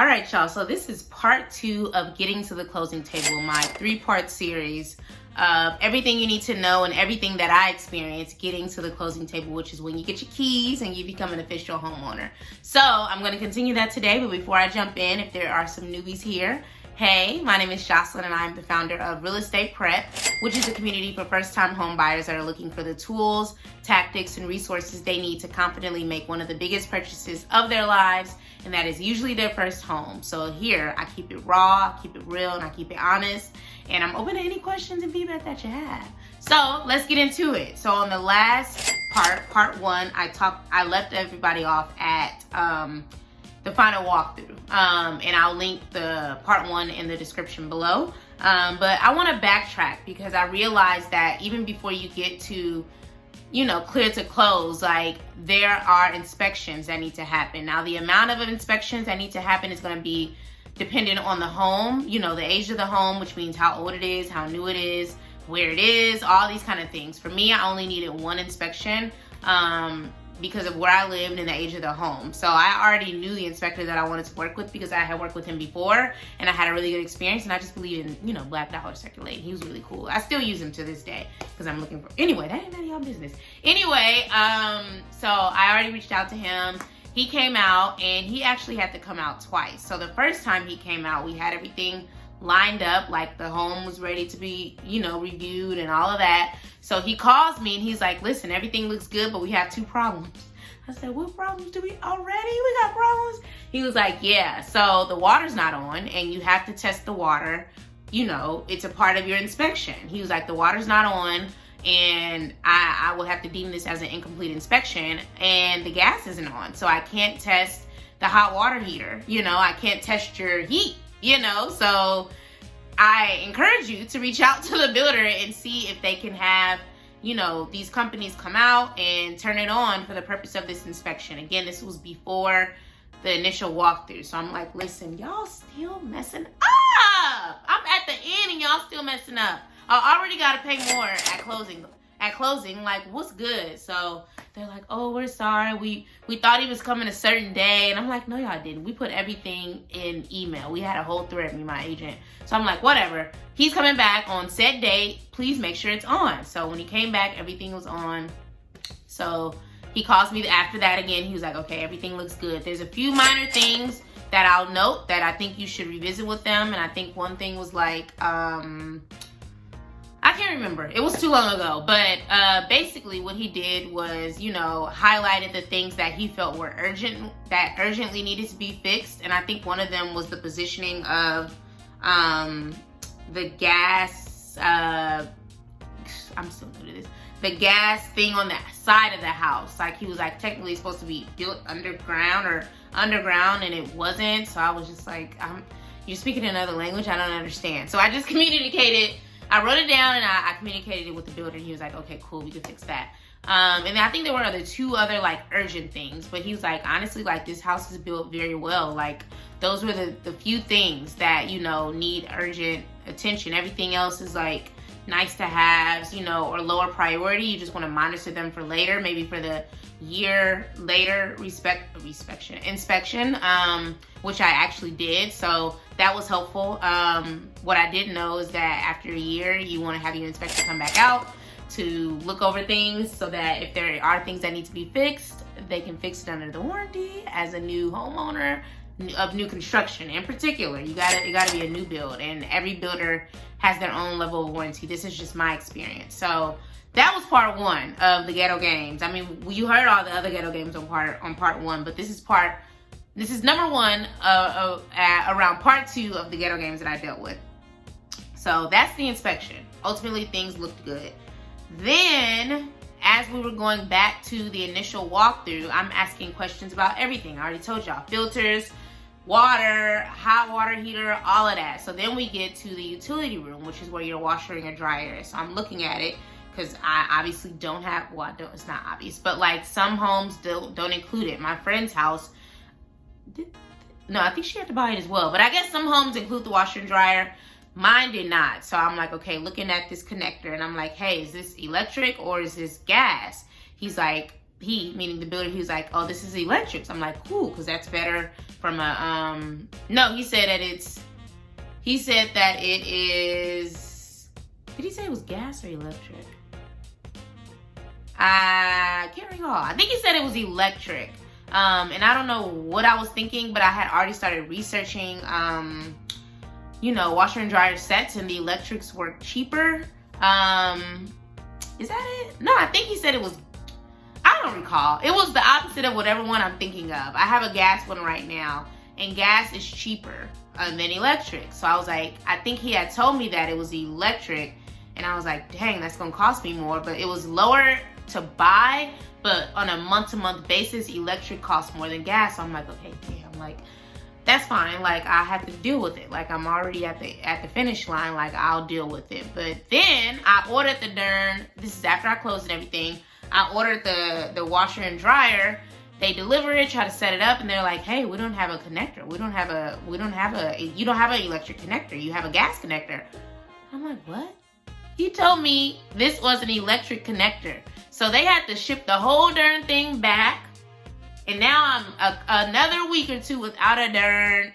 All right, y'all. So this is part 2 of Getting to the Closing Table, my 3-part series of everything you need to know and everything that I experienced getting to the closing table, which is when you get your keys and you become an official homeowner. So I'm going to continue that today, but before I jump in, if there are some newbies here, hey, my name is Jocelyn and I'm the founder of Real Estate Prep, which is a community for first-time home buyers that are looking for the tools, tactics, and resources they need to confidently make one of the biggest purchases of their lives, and that is usually their first home. So here, I keep it raw, I keep it real, and I keep it honest, and I'm open to any questions and feedback that you have. So let's get into it. So on the last part 1, I left everybody off at the final walkthrough, and I'll link the part 1 in the description below. But I want to backtrack because I realized that even before you get to, clear to close, like there are inspections that need to happen. Now the amount of inspections that need to happen is going to be dependent on the home, the age of the home, which means how old it is, how new it is, where it is, all these kind of things. For me, I only needed 1 inspection, because of where I lived and the age of the home. So I already knew the inspector that I wanted to work with because I had worked with him before and I had a really good experience, and I just believe in, black dollar circulating. He was really cool. I still use him to this day because I'm looking for, anyway, that ain't none of y'all business. Anyway, so I already reached out to him. He came out, and he actually had to come out twice. So the first time he came out, we had everything lined up, like the home was ready to be, reviewed and all of that. So he calls me and he's like, listen, everything looks good, but we have 2 problems. I said, what problems do we already? We got problems? He was like, yeah, so the water's not on and you have to test the water. It's a part of your inspection. He was like, the water's not on and I will have to deem this as an incomplete inspection, and the gas isn't on. So I can't test the hot water heater. I can't test your heat, so I encourage you to reach out to the builder and see if they can have, these companies come out and turn it on for the purpose of this inspection. Again, this was before the initial walkthrough. So I'm like, listen, y'all still messing up. I'm at the end and y'all still messing up. I already got to pay more at closing, like, what's good? So they're like, oh, we're sorry. We thought he was coming a certain day. And I'm like, no, y'all didn't. We put everything in email. We had a whole thread, me and my agent. So I'm like, whatever. He's coming back on said date. Please make sure it's on. So when he came back, everything was on. So he calls me after that again. He was like, okay, everything looks good. There's a few minor things that I'll note that I think you should revisit with them. And I think one thing was like, I can't remember. It was too long ago. But basically what he did was, highlighted the things that he felt were urgent, that urgently needed to be fixed. And I think one of them was the positioning of the gas, I'm still new to this, the gas thing on the side of the house. Like he was like technically supposed to be built underground, and it wasn't. So I was just like, you're speaking another language, I don't understand. So I just communicated. I wrote it down and I communicated it with the builder. He was like, okay, cool, we can fix that. And I think there were 2 other like urgent things, but he was like, honestly, like this house is built very well. Like those were the few things that, need urgent attention. Everything else is like nice to have, or lower priority. You just want to monitor them for later, maybe for the year later inspection, which I actually did. So that was helpful. What I didn't know is that after a year, you want to have your inspector come back out to look over things so that if there are things that need to be fixed, they can fix it under the warranty as a new homeowner of new construction. In particular, it gotta be a new build, and every builder has their own level of warranty. This is just my experience. So that was part 1 of the ghetto games. I mean, you heard all the other ghetto games on part 1, but this is number 1 around part 2 of the ghetto games that I dealt with. So that's the inspection. Ultimately, things looked good. Then, as we were going back to the initial walkthrough, I'm asking questions about everything. I already told y'all, filters, water, hot water heater, all of that. So then we get to the utility room, which is where your washer and your dryer is. So I'm looking at it because I obviously don't have, it's not obvious, but like some homes don't include it. My friend's house, no, I think she had to buy it as well, but I guess some homes include the washer and dryer. Mine did not. So I'm like, okay, looking at this connector, and I'm like, hey, is this electric or is this gas? He's like, he, meaning the builder, he was like, oh, this is electric. So I'm like, cool, because that's better from a, no, he said that it is, did he say it was gas or electric? I can't recall. I think he said it was electric. And I don't know what I was thinking, but I had already started researching, you know, washer and dryer sets, and the electrics were cheaper. Is that it? No, I think he said it was, I don't recall. It was the opposite of whatever one I'm thinking of. I have a gas one right now, and gas is cheaper than electric. So I was like, I think he had told me that it was electric, and I was like, dang, that's gonna cost me more. But it was lower to buy, but on a month-to-month basis, electric costs more than gas. So I'm like, okay, damn, like, that's fine. Like, I have to deal with it. Like, I'm already at the finish line. Like, I'll deal with it. But then I ordered the darn, this is after I closed and everything, I ordered the washer and dryer. They deliver it, try to set it up, and they're like, hey, we don't have a connector. You don't have an electric connector. You have a gas connector. I'm like, what? He told me this was an electric connector. So they had to ship the whole darn thing back. And now I'm another week or two without a darn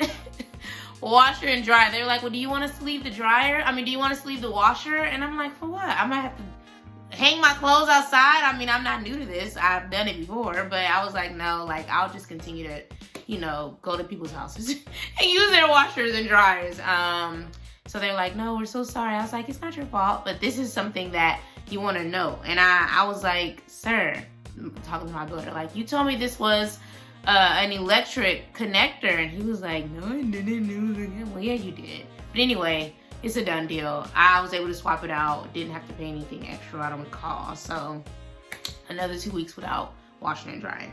washer and dryer. They're like, well, do you want us to leave the dryer? I mean, do you want us to leave the washer? And I'm like, for what? I might have to hang my clothes outside. I mean, I'm not new to this. I've done it before. But I was like, no, like, I'll just continue to, you know, go to people's houses and use their washers and dryers. So they're like, no, we're so sorry. I was like, it's not your fault, but this is something that you want to know. And I was like, sir, talking to my builder, like, you told me this was an electric connector. And he was like, no, I didn't. Well, yeah, you did. But anyway, it's a done deal. I was able to swap it out. Didn't have to pay anything extra. I don't recall. So another 2 weeks without washing and drying.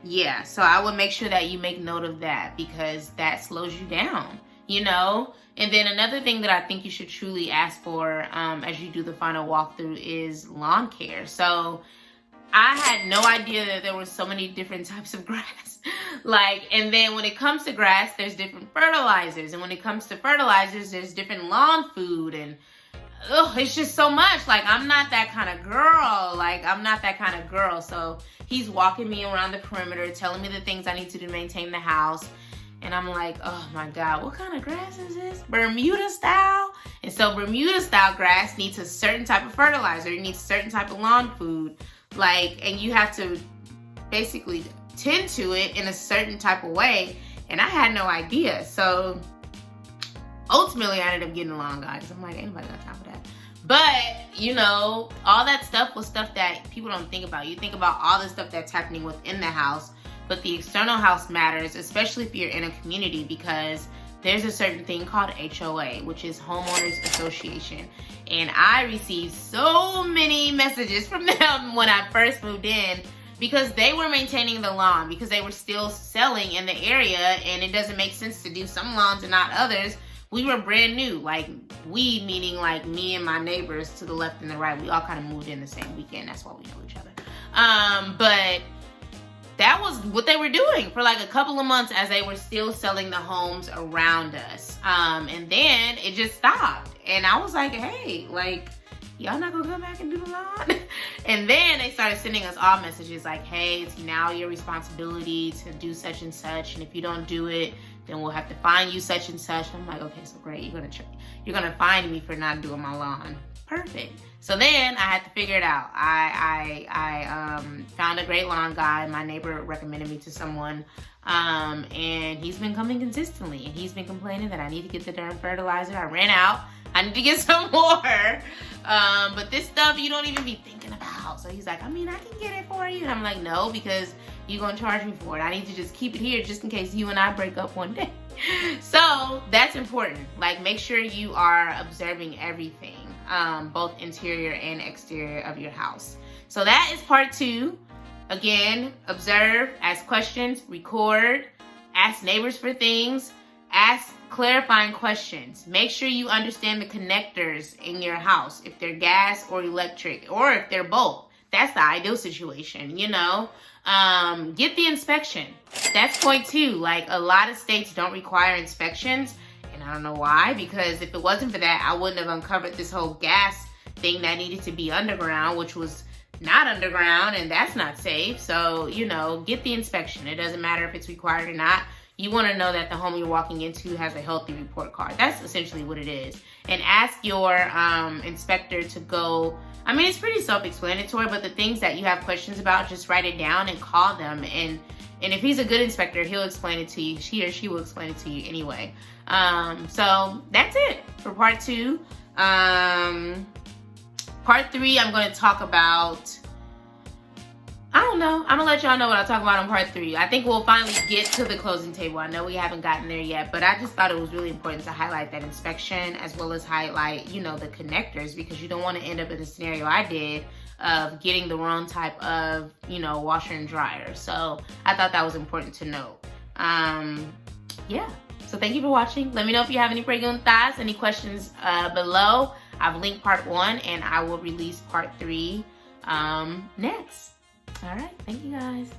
Yeah, so I would make sure that you make note of that, because that slows you down, you know? And then another thing that I think you should truly ask for as you do the final walkthrough is lawn care. So I had no idea that there were so many different types of grass. And then when it comes to grass, there's different fertilizers. And when it comes to fertilizers, there's different lawn food. And it's just so much. Like, I'm not that kind of girl. So he's walking me around the perimeter, telling me the things I need to do to maintain the house. And I'm like, oh my God, what kind of grass is this? Bermuda style? And so Bermuda style grass needs a certain type of fertilizer. It needs a certain type of lawn food. And you have to basically tend to it in a certain type of way. And I had no idea. So ultimately, I ended up getting a lawn guy, because I'm like, ain't nobody got time for that. But, you know, all that stuff was stuff that people don't think about. You think about all the stuff that's happening within the house, but the external house matters, especially if you're in a community, because there's a certain thing called HOA, which is Homeowners Association. And I received so many messages from them when I first moved in, because they were maintaining the lawn, because they were still selling in the area, and it doesn't make sense to do some lawns and not others. We were brand new, like we, meaning like me and my neighbors to the left and the right. We all kind of moved in the same weekend. That's why we know each other. But that was what they were doing for like a couple of months as they were still selling the homes around us. And then it just stopped. And I was like, hey, like, y'all not gonna come back and do the lawn? And then they started sending us all messages like, hey, it's now your responsibility to do such and such. And if you don't do it, then we'll have to fine you such and such. And I'm like, okay, so great. You're gonna fine me for not doing my lawn. Perfect. So then I had to figure it out. I found a great lawn guy. My neighbor recommended me to someone. And he's been coming consistently. And he's been complaining that I need to get the darn fertilizer. I ran out. I need to get some more. But this stuff you don't even be thinking about. So he's like, I mean, I can get it for you. And I'm like, no, because you're going to charge me for it. I need to just keep it here just in case you and I break up one day. So that's important. Like, make sure you are observing everything, both interior and exterior of your house. So that is part 2. Again, observe, ask questions, record, ask neighbors for things, ask clarifying questions. Make sure you understand the connectors in your house, if they're gas or electric, or if they're both. That's the ideal situation, you know. Get the inspection. That's point 2. Like, a lot of states don't require inspections, and I don't know why, because if it wasn't for that, I wouldn't have uncovered this whole gas thing that needed to be underground, which was not underground, and that's not safe. So, you know, get the inspection. It doesn't matter if it's required or not. You want to know that the home you're walking into has a healthy report card. That's essentially what it is. And ask your inspector to go. I mean, it's pretty self-explanatory, but the things that you have questions about, just write it down and call them. And if he's a good inspector, he'll explain it to you. He or she will explain it to you anyway. So that's it for part 2. Part 3, I'm going to talk about, I don't know. I'm going to let y'all know what I'll talk about in part 3. I think we'll finally get to the closing table. I know we haven't gotten there yet, but I just thought it was really important to highlight that inspection, as well as highlight, you know, the connectors, because you don't want to end up in the scenario I did of getting the wrong type of, you know, washer and dryer. So I thought that was important to note. Yeah. So thank you for watching. Let me know if you have any preguntas, any questions below. I've linked part 1, and I will release part 3 next. All right. Thank you, guys.